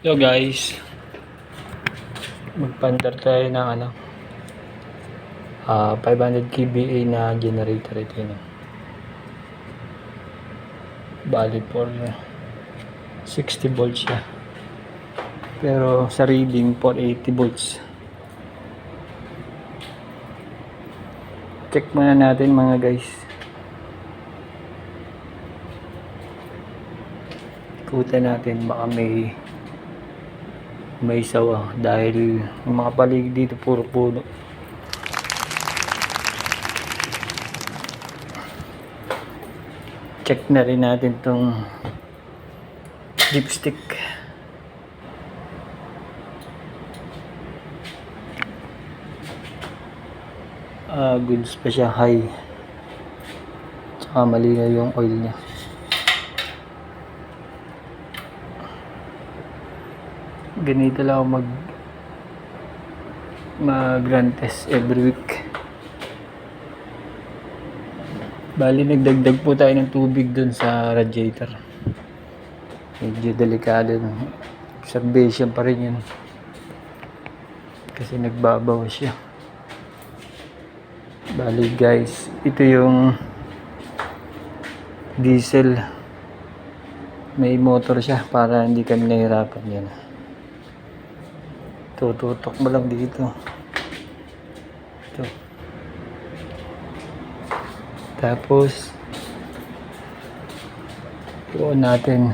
So guys, magpandar tayo ng 500 kVA na generator ito yun. Bali for 60 volts siya. Pero sa reading for 80 volts. Check muna natin mga guys. Ikutan natin baka may sawa dahil yung mga paligid dito puro puno. Check na rin natin tong dipstick. Goods pa siya, high. Tsaka malinaw yung oil niya. Ganito lang ako mag-run test every week. Bali nagdagdag po tayo ng tubig dun sa radiator. Medyo delikado. Observation pa rin yun. Kasi nagbabawas siya. Bali guys, ito yung diesel. May motor siya para hindi kami nahirapan yan. Tututok mo lang dito. Ito. Tapos on natin.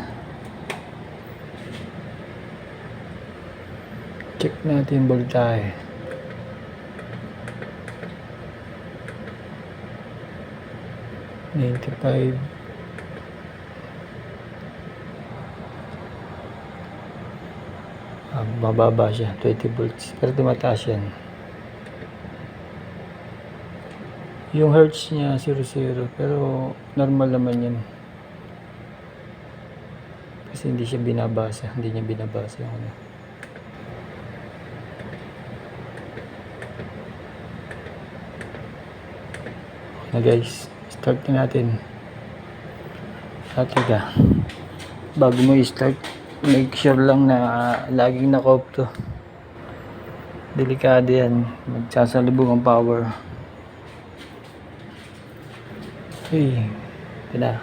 Check natin voltahe. $95. Mababa siya, 20 volts. Pero tumataas yan. Yung hertz niya 00, pero normal naman yan. Kasi hindi siya binabasa, hindi niya binabasa yung ano. Na guys, start na natin. Teka, bago mo i-start, make sure lang na laging naka-off to. Delikado yan, magsasalubong ang power. Hey, ito na.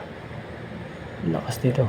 Lakas nito.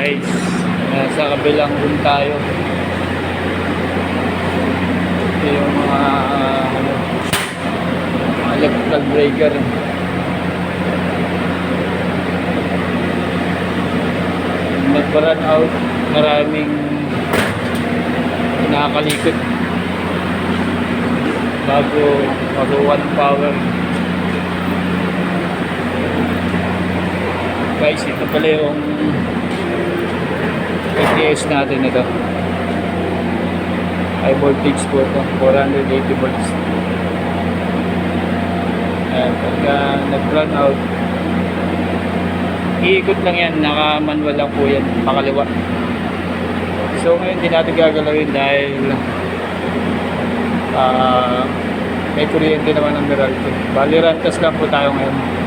Guys, nasa kabilang room tayo. Ito yung mga electrical breaker. Nag-run out, maraming nakakalikot bago magawa ng power. Guys, ito pala yung ATS natin ito. High voltage po ito, 480 volts. And pagka nag-run out, iikot lang yan, naka-manual lang po yan, pakaliwa. So ngayon hindi natin gagalawin dahil may kuryente naman ang Meralco. Bali run test lang po tayo ngayon.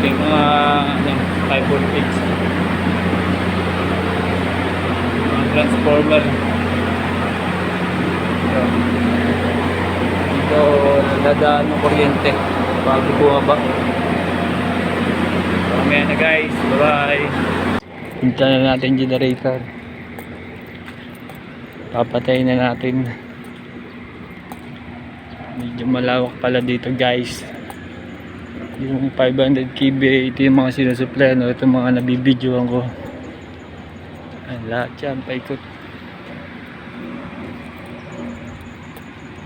Yung mga high voltage, mga transformer. Dito nadadaan ng kuryente bago bumaba. Mamaya na guys, bye bye. Punta na natin generator. Papatayin na natin. Medyo malawak pala dito guys. Yung 500 kb, ito yung mga sinusupply, no? Ito mga nabibidyoan ko. Ayan, lahat yan, paikot.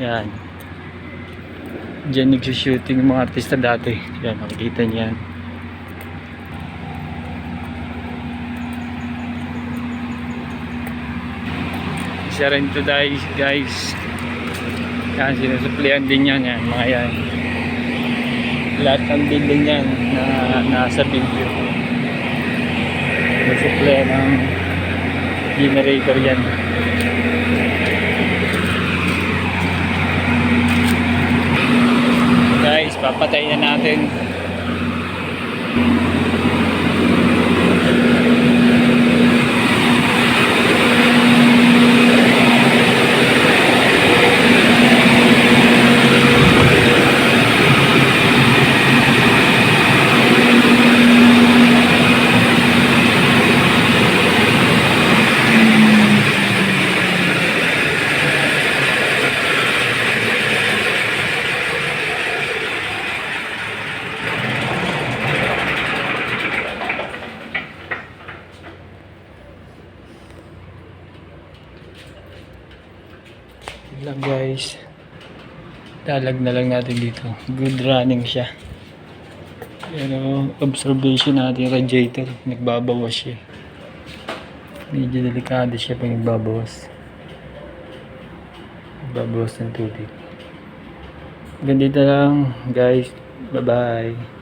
Yan. Diyan nagsushooting yung mga artista dati. Yan, makikita niyan. Isa rin to guys. Yan, sinusupplian din yan. Yan, mga yan. Lahat ng building yan na nasa video. Sinusupplian ng generator yan. Guys, papatayin na natin. Lang guys, dalag na lang natin dito. Good running siya, pero observation natin yung radiator, nagbabawas siya. Medyo delikado siya pag nagbabawas ng tubig. Ganito lang guys, bye bye.